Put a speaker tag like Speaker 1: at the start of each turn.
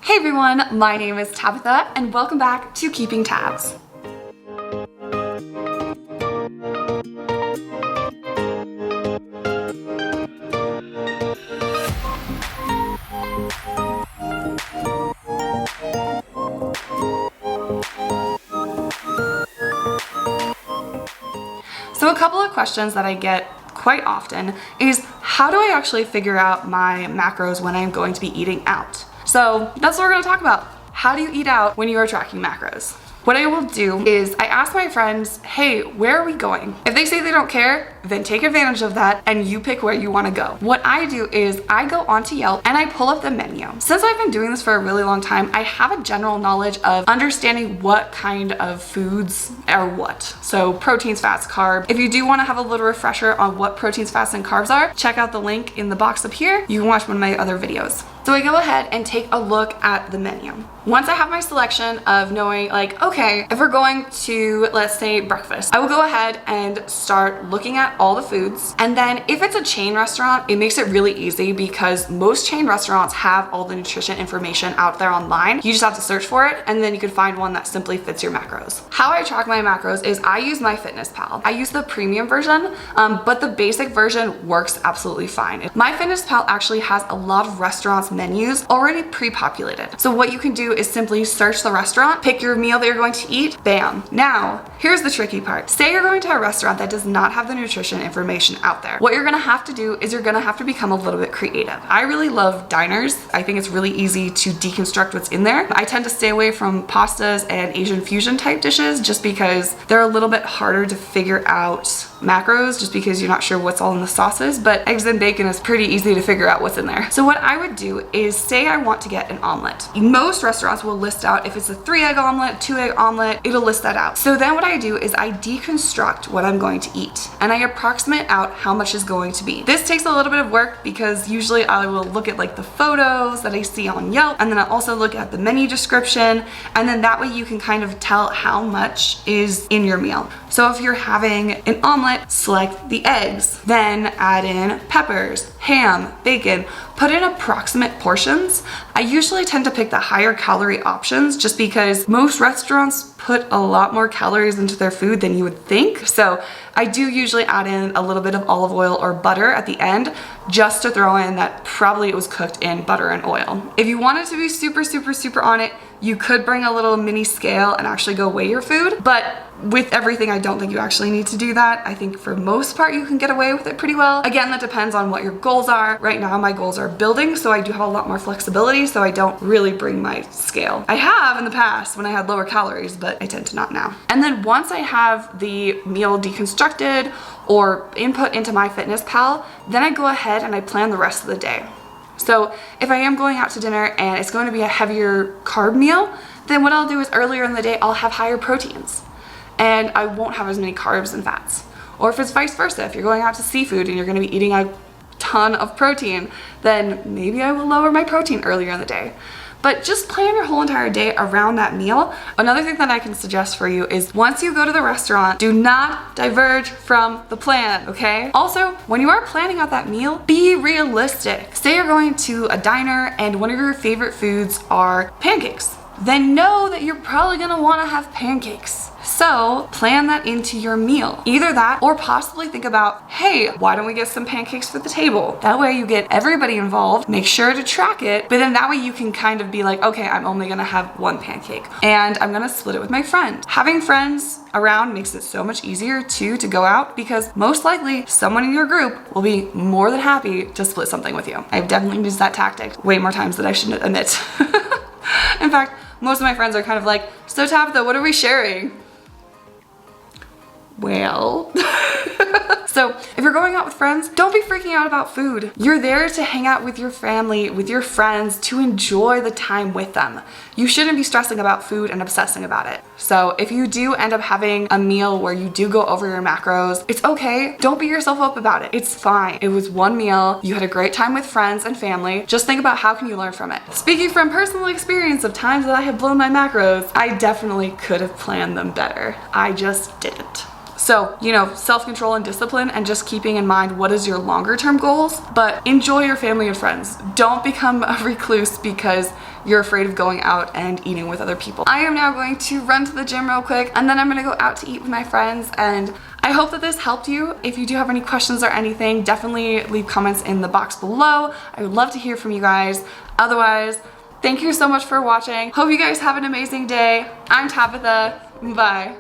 Speaker 1: Hey everyone, my name is Tabitha and welcome back to Keeping Tabs. So a couple of questions that I get quite often is how do I actually figure out my macros when I'm going to be eating out? So that's what we're gonna talk about. How do you eat out when you are tracking macros? What I will do is I ask my friends, hey, where are we going? If they say they don't care, then take advantage of that and you pick where you wanna go. What I do is I go onto Yelp and I pull up the menu. Since I've been doing this for a really long time, I have a general knowledge of understanding what kind of foods are what. So proteins, fats, carbs. If you do wanna have a little refresher on what proteins, fats, and carbs are, check out the link in the box up here. You can watch one of my other videos. So I go ahead and take a look at the menu. Once I have my selection of knowing like, okay, if we're going to, let's say, breakfast, I will go ahead and start looking at all the foods. And then if it's a chain restaurant, it makes it really easy because most chain restaurants have all the nutrition information out there online. You just have to search for it and then you can find one that simply fits your macros. How I track my macros is I use MyFitness Pal. I use the premium version, but the basic version works absolutely fine. MyFitness Pal actually has a lot of restaurants menus already pre-populated. So what you can do is simply search the restaurant, pick your meal that you're going to eat, bam. Now, here's the tricky part. Say you're going to a restaurant that does not have the nutrition information out there. What you're gonna have to do is you're gonna have to become a little bit creative. I really love diners. I think it's really easy to deconstruct what's in there. I tend to stay away from pastas and Asian fusion type dishes just because they're a little bit harder to figure out macros just because you're not sure what's all in the sauces, but eggs and bacon is pretty easy to figure out what's in there. So what I would do is say I want to get an omelet. Most restaurants will list out if it's a 3-egg omelet, 2-egg omelet, it'll list that out. So then what I do is I deconstruct what I'm going to eat and I approximate out how much is going to be. This takes a little bit of work because usually I will look at like the photos that I see on Yelp and then I also look at the menu description and then that way you can kind of tell how much is in your meal. So if you're having an omelet, select the eggs, then add in peppers, ham, bacon, put in approximate portions. I usually tend to pick the higher calorie options just because most restaurants put a lot more calories into their food than you would think. So I do usually add in a little bit of olive oil or butter at the end just to throw in that probably it was cooked in butter and oil. If you wanted to be super on it, you could bring a little mini scale and actually go weigh your food, but with everything, I don't think you actually need to do that. I think for most part, you can get away with it pretty well. Again, that depends on what your goals are. Right now, my goals are building, so I do have a lot more flexibility, so I don't really bring my scale. I have in the past when I had lower calories, but I tend to not now. And then once I have the meal deconstructed or input into MyFitness Pal, then I go ahead and I plan the rest of the day. So if I am going out to dinner and it's going to be a heavier carb meal, then what I'll do is earlier in the day, I'll have higher proteins and I won't have as many carbs and fats. Or if it's vice versa, if you're going out to seafood and you're going to be eating a ton of protein, then maybe I will lower my protein earlier in the day. But just plan your whole entire day around that meal. Another thing that I can suggest for you is once you go to the restaurant, do not diverge from the plan, okay? Also, when you are planning out that meal, be realistic. Say you're going to a diner and one of your favorite foods are pancakes. Then know that you're probably gonna wanna have pancakes. So plan that into your meal. Either that or possibly think about, hey, why don't we get some pancakes for the table? That way you get everybody involved, make sure to track it, but then that way you can kind of be like, okay, I'm only gonna have one pancake and I'm gonna split it with my friend. Having friends around makes it so much easier too to go out because most likely someone in your group will be more than happy to split something with you. I've definitely used that tactic way more times than I should admit. In fact, most of my friends are kind of like, so Tabitha, what are we sharing? Well, so if you're going out with friends, don't be freaking out about food. You're there to hang out with your family, with your friends, to enjoy the time with them. You shouldn't be stressing about food and obsessing about it. So if you do end up having a meal where you do go over your macros, it's okay. Don't beat yourself up about it. It's fine. It was one meal. You had a great time with friends and family. Just think about how can you learn from it. Speaking from personal experience of times that I have blown my macros, I definitely could have planned them better. I just didn't. So, you know, self-control and discipline, and just keeping in mind what is your longer term goals, but enjoy your family and friends. Don't become a recluse because you're afraid of going out and eating with other people. I am now going to run to the gym real quick, and then I'm gonna go out to eat with my friends, and I hope that this helped you. If you do have any questions or anything, definitely leave comments in the box below. I would love to hear from you guys. Otherwise, thank you so much for watching. Hope you guys have an amazing day. I'm Tabitha. Bye.